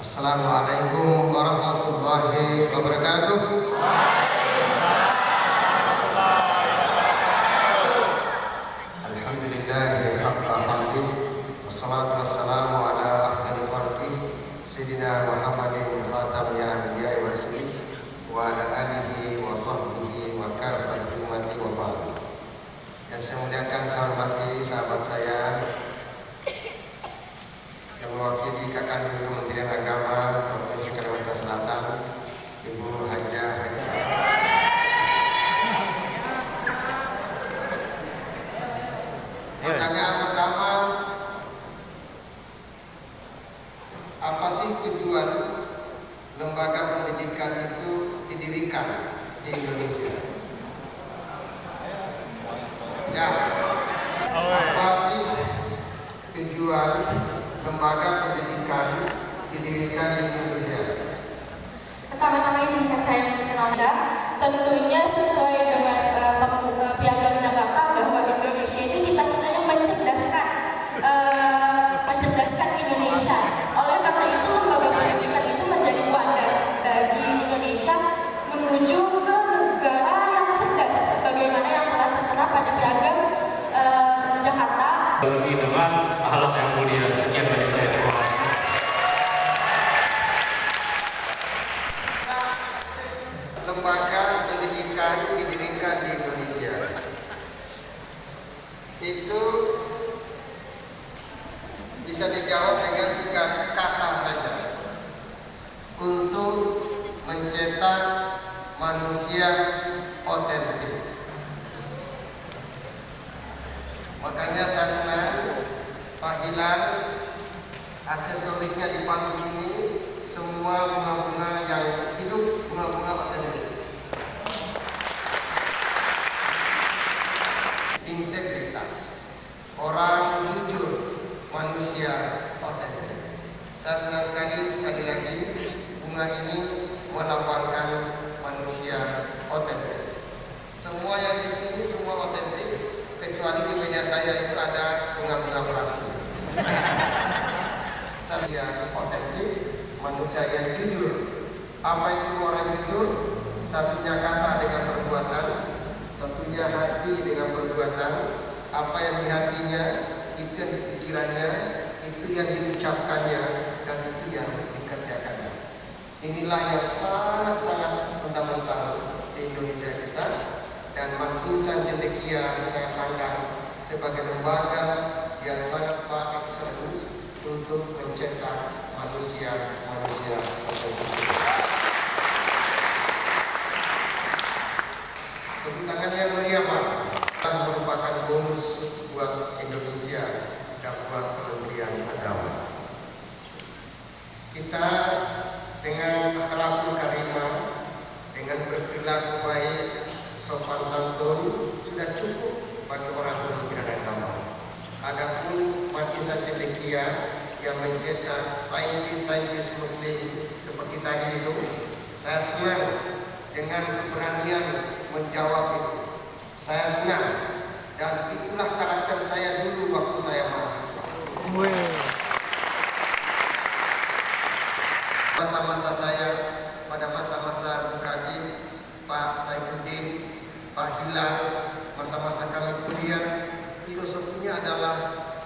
Assalamualaikum warahmatullahi wabarakatuh. Alhamdulillahi haqqa hamdih, wassalatu wassalamu ala afdhalil khalqi sayyidina Muhammadin khatamil anbiya'i wa rasulih wa ala alihi wa sahbihi wa kafati ummati wa ba'd. Yang saya muliakan, saya hormati sahabat saya yang mewakili Kakak Kementerian Agama Provinsi Kalimantan Selatan, Ibu Hajah. Pertanyaan pertama, apa sih tujuan lembaga pendidikan itu didirikan di Indonesia? Ya, apa sih tujuan lembaga pendidikan didirikan di Indonesia? Pertama-tama izinkan saya memperkenalkan, tentunya sesuai dengan Piagam Jakarta bahwa Indonesia itu cita-citanya mencerdaskan Indonesia. Oleh karena itu lembaga pendidikan itu menjadi wadah bagi Indonesia menuju ke negara yang cerdas, sebagaimana yang telah tertera pada Piagam Jakarta. Bagi dengan ahlak yang mulia, sekian dari saya, terima kasih. Lembaga pendidikan didirikan di Indonesia itu bisa dijawab dengan 3 kata saja: untuk mencetak manusia otentik. Makanya saya senang Pak Hilal aksesorisnya di panggung ini semua bunga-bunga yang hidup, bunga-bunga otentik. Integritas, orang jujur, manusia otentik. Saya senang sekali lagi bunga ini melambangkan manusia otentik. Semua yang di sini semua otentik, kecuali di meja saya itu ada bunga-bunga plastik. Saya otentik, manusia yang jujur. Apa itu orang jujur? Satunya kata dengan perbuatan, satunya hati dengan perbuatan. Apa yang di hatinya, itu yang di pikirannya, itu yang diucapkannya, dan itu yang dikerjakannya. Inilah yang sangat-sangat fundamental di Indonesia kita. Dan Markisan Cendekia saya pandang sebagai lembaga yang sangat excellence untuk mencetak manusia otentik. Tepuk tangan yang meriah, Pak. Dan merupakan bonus buat Indonesia dan buat Kementerian Agama. Kita dengan akhlakul karimah, dengan berperilaku baik, sopan santun sudah cukup bagi orang Kementerian Agama. Adapun Markisan Cendekia yang mencetak saintis-saintis muslim seperti tadi itu, saya senang dengan keberanian menjawab itu. Saya senang, dan itulah karakter saya dulu waktu saya mahasiswa. Masa-masa saya pada masa-masa Bukadim, Pak Saifuddin, Pak Hilal, masa-masa kami kuliah, filosofinya adalah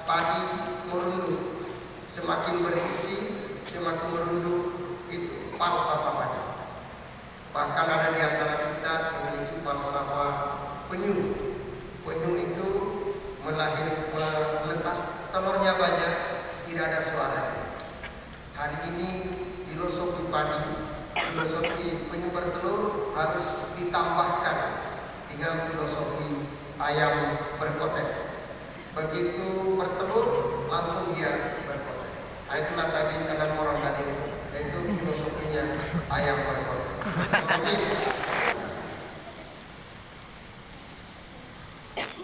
padi merunduk. Semakin berisi, semakin merunduk, itu falsafah padi. Bahkan ada di antara kita memiliki falsafah penyu. Penyu itu menetas telurnya banyak, tidak ada suaranya. Hari ini filosofi padi, filosofi penyu bertelur harus ditambahkan dengan filosofi ayam berkotek. Begitu bertelur langsung dia berkotek. Itulah tadi ada orang tadi, itu filosofinya ayam berkotek. Terima kasih.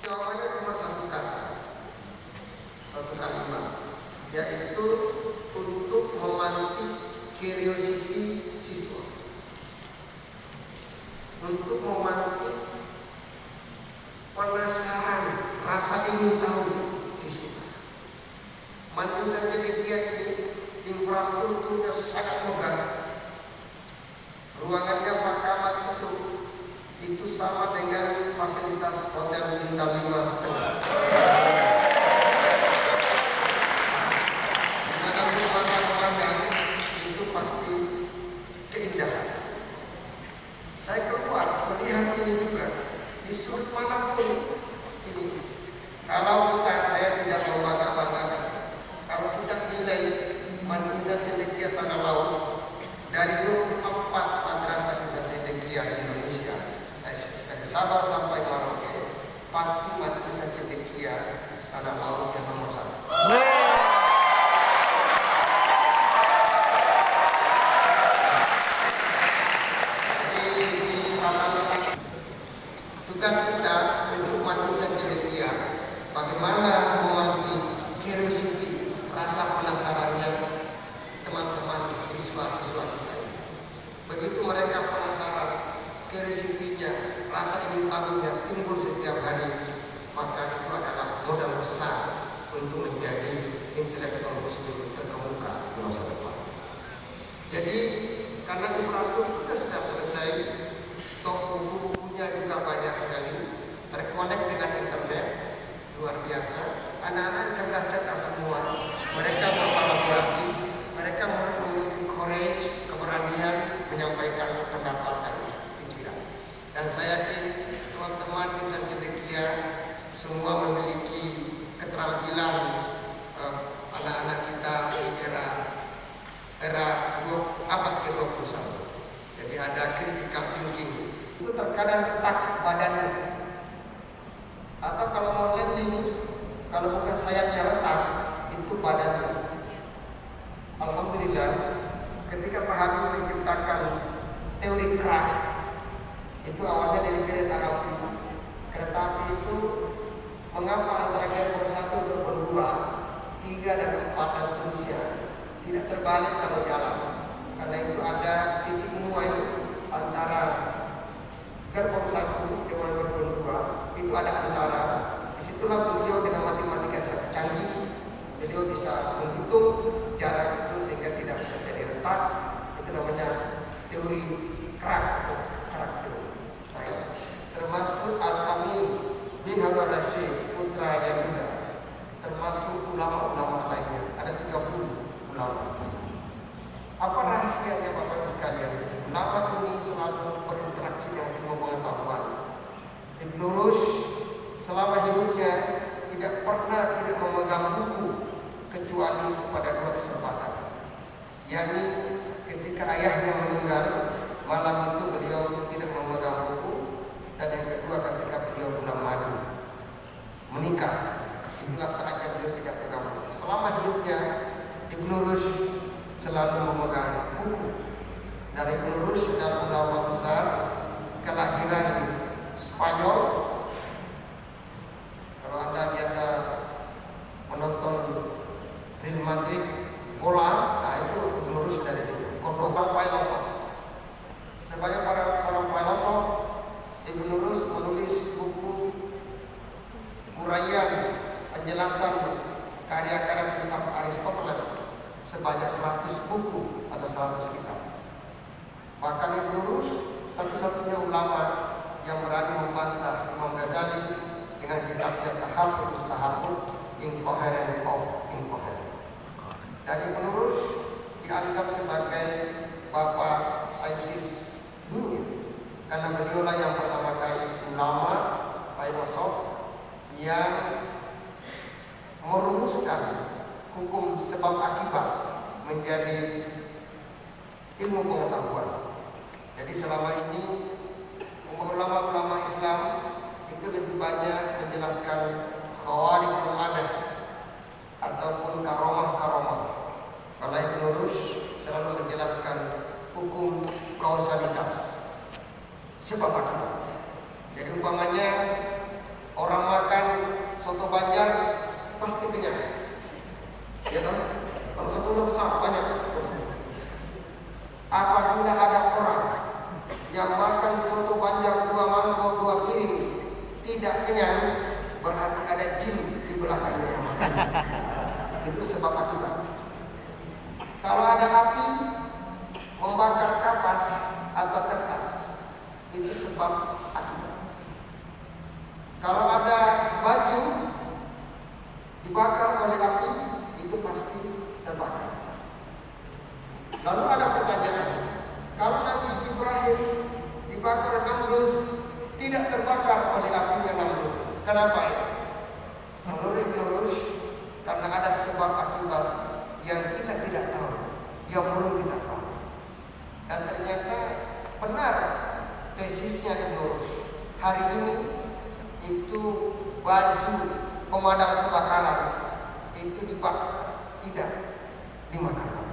Jawabannya cuma satu kata, satu kalimat, yaitu untuk memantik curiosity siswa, untuk memantik penasaran, rasa ingin tahu siswa. Markisan Cendekia ini infrastrukturnya sangat megah. Ruangannya mahkamah itu sama dengan fasilitas hotel bintang 5,5. Dimanapun mata memandang itu pasti keindahan. Saya keluar melihat ini juga di sudut manapun ini. Kalau kita, saya tidak membangga-banggakan, kalau kita nilai Madrasah Cendekia Tanah Laut dari 24 madrasah Cendekia di Indonesia, dari Sabah sampai Merauke, pasti Madrasah Cendekia Tanah Laut yang nomor 1. Tugas kita untuk Madrasah Cendekia bagaimana memanti curiosity, rasa penasarannya teman-teman siswa-siswa kita ini. Begitu mereka penasaran, curiosity-nya, rasa ingin tahunya timbul setiap hari, maka itu adalah modal besar untuk menjadi intelektual muslim terkemuka di masa depan. Jadi karena infrastruktur sudah selesai, toko buku-bukunya juga banyak sekali, terkonek dengan internet, luar biasa. Anak-anak cerdas-cerdas semua, mereka berkolaborasi, mereka memiliki courage, keberanian menyampaikan pendapat dan pikiran. Dan saya yakin teman-teman di Cendekia semua memiliki keterampilan anak-anak kita di era abad ke-21. Jadi ada critical thinking. Itu terkadang ketak badannya. Atau kalau mau landing, kalau bukan sayapnya retak, itu badannya. Alhamdulillah, ketika Pak Habib menciptakan teori kerak, itu awalnya dari kereta api. Kereta api itu mengapa antara gerbong 1, gerbong 2, 3 dan 4 dan seterusnya tidak terbalik kalau jalan, karena itu ada titik muai antara gerbong 1 dengan gerbong 2, itu ada antara. Disitulah beliau dengan matematika yang sangat canggih, beliau bisa menghitung jarak itu sehingga tidak terjadi retak. Itu namanya teori kerak atau kerak teori. Termasuk Al-Amin bin Harun Rashid putranya juga, termasuk ulama-ulama lainnya, ada 30 ulama. Apa rahasianya Bapak sekalian? Ulama ini selalu berinteraksi dengan ilmu pengetahuan. Ibnu Rushd selama hidupnya tidak pernah tidak memegang buku kecuali pada 2 kesempatan. yakni ketika ayahnya meninggal, malam itu beliau tidak memegang buku, dan yang kedua ketika beliau bulan madu menikah, inilah saatnya beliau tidak pegang buku. Selama hidupnya Ibnu Rushd selalu memegang buku. Dan Ibnu Rushd adalah ulama besar kelahiran Spanyol. Kalau Anda biasa menonton Real Madrid bola, nah itu Ibnu Rushd dari situ. Cordoba filosof. Sebagai seorang filosof, Ibnu Rushd menulis buku uraian penjelasan karya-karya filsafat Aristoteles sebanyak 100 buku atau 100 kitab. Bahkan Ibnu Rushd satu-satunya ulama yang berani membantah Imam Ghazali dengan kitabnya Tahaffut Incoherent of Incoherent. Dan Ibnu Rushd dianggap sebagai bapak saintis dunia karena beliaulah yang pertama kali ulama filosof yang merumuskan hukum sebab akibat menjadi ilmu pengetahuan. Jadi selama ini ulama-ulama Islam itu lebih banyak menjelaskan khawariqul adah ataupun karomah-karomah. Kalau Ibnu Rushd selalu menjelaskan hukum kausalitas, sebab akibat. Jadi umpamanya orang makan soto Banjar pasti kenyang, ya toh? Kalau soto besar banyak. Apabila ada orang yang makan soto Banjar 2 mangkok 2 piring tidak kenyang, berarti ada jin di belakangnya yang makan. Itu sebab akibat. Kalau ada api membakar kapas atau kertas, itu sebab akibat. Kalau ada baju dibakar oleh api, itu pasti terbakar. Lalu ada pertanyaan, kalau Nabi Ibrahim dibakar Namrus tidak terbakar oleh apinya Namrus, kenapa ya? Menurut Ibnu Rushd, karena ada sebab akibat yang kita tidak tahu, yang belum kita tahu. Dan ternyata benar tesisnya Ibnu Rushd. Hari ini itu baju pemadam kebakaran itu dibakar, tidak dimakan.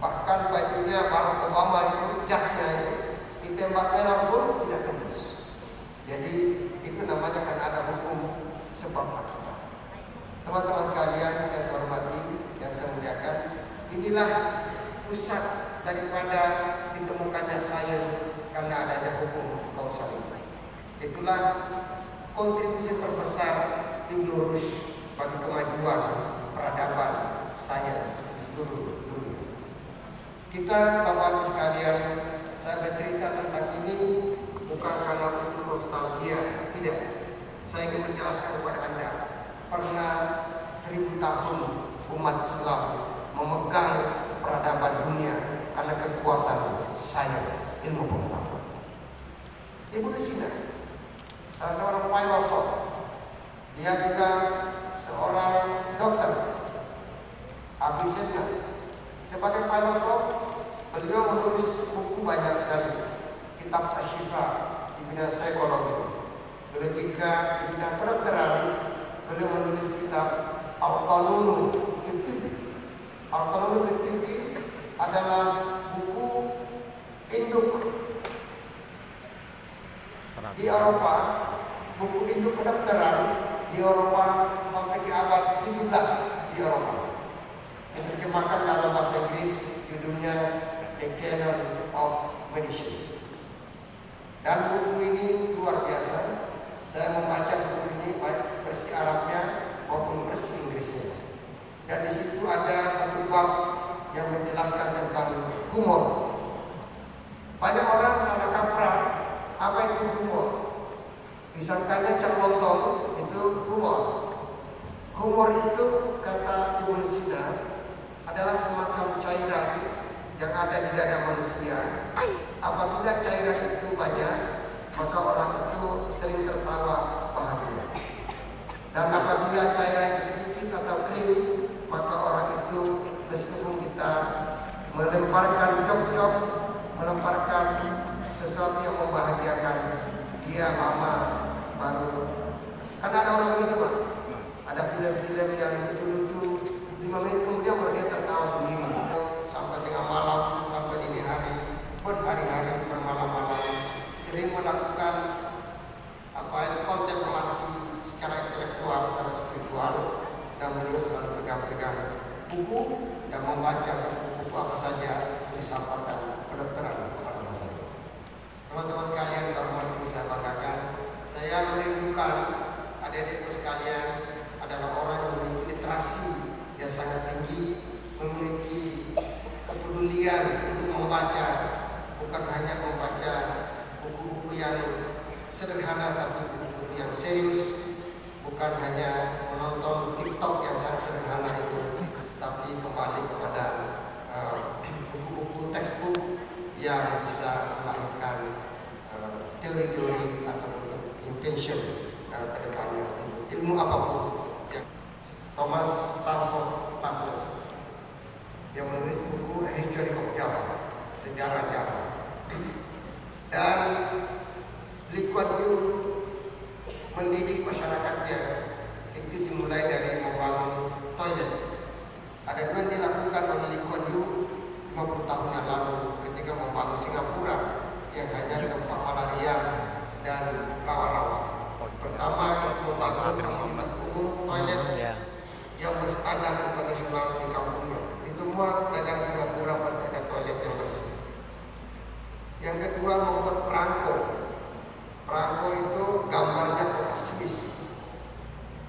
Bahkan bajunya Barack Obama itu, jasnya itu ditembak teror pun tidak tembus. Jadi itu namanya kan ada hukum sebab akibat. Teman-teman sekalian yang saya hormati, yang saya muliakan, inilah pusat daripada ditemukannya sains karena adanya hukum kausalita. Itulah kontribusi terbesar Ibnu Rushd bagi kemajuan peradaban sains di seluruh dunia. Kita, Bapak Ibu sekalian, saya bercerita tentang ini bukan karena untuk nostalgia, tidak. Saya ingin menjelaskan kepada Anda, pernah 1000 tahun umat Islam memegang peradaban dunia karena kekuatan sains, ilmu pengetahuan. Ibnu Sina, salah seorang filosof, dia juga seorang dokter. Avicenna, sebagai filosof, beliau menulis buku banyak sekali, kitab Asy-Syifa di bidang psikologi. Beliau juga di bidang kedokteran, beliau menulis kitab Al-Qanun fi Tibbi. Al-Qanun fi Tibbi adalah buku induk di Eropa, buku induk kedokteran di Eropa sampai ke abad 17 di Eropa. Diterjemahkan dalam bahasa Inggris, judulnya The Canon of Medicine. Dan buku ini luar biasa. Saya membaca buku ini baik versi Arabnya maupun versi Inggrisnya. Dan di situ ada satu bab yang menjelaskan tentang humor. Banyak orang salah kaprah apa itu humor. Disangkanya celontong itu humor. Humor itu, kata Ibnu Sina, adalah semacam cairan yang ada di dada manusia. Apabila cairan itu banyak, maka orang itu sering tertawa bahagia. Dan apabila cairan itu sedikit atau kering, maka orang itu meskipun kita melemparkan jok-jok, melemparkan sesuatu yang membahagiakan, dia lama baru. Karena ada orang begitu, Pak. Ada film-film yang lucu-lucu, 5 menit kemudian baru dia tertawa sendiri. Sampai tengah malam, sampai dini hari, berhari-hari, bermalam-malam, sering melakukan kontemplasi secara intelektual, secara spiritual, dan beliau selalu pegang-pegang buku dan membaca buku apa saja filsafatan kedokteran pada masa itu. Teman-teman sekalian, saya hormati, saya banggakan, saya merindukan adik-adikku sekalian adalah orang yang memiliki literasi yang sangat tinggi, memiliki kepedulian untuk membaca, bukan hanya membaca buku-buku yang sederhana, tapi buku-buku yang serius, bukan hanya menonton TikTok yang sangat sederhana itu, tapi kembali kepada buku-buku textbook yang bisa melahirkan teori-teori ataupun invention ke depannya, ilmu apapun. Thomas Stamford Raffles yang menulis buku History of Java, sejarah Java. Dan Lee Kuan Yew mendidik masyarakatnya itu dimulai dari membangun toilet. Ada dua yang dilakukan oleh Lee Kuan Yew 50 tahun yang lalu ketika membangun Singapura yang hanya tempat malaria dan rawa-rawa. Pertama itu membangun fasilitas umum toilet yang berstandar internasional di kampungnya. Di semua negara Singapura pasti ada toilet yang bersih. Yang kedua membuat perangko. Perangko itu gambarnya kota Swiss.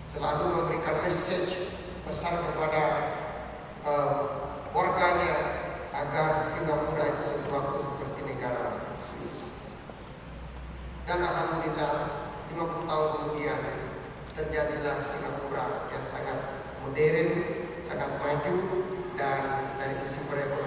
Selalu memberikan message, pesan kepada warganya Dan alhamdulillah 50 tahun kemudian terjadilah Singapura yang sangat modern, sangat maju, dan dari sisi perekonomian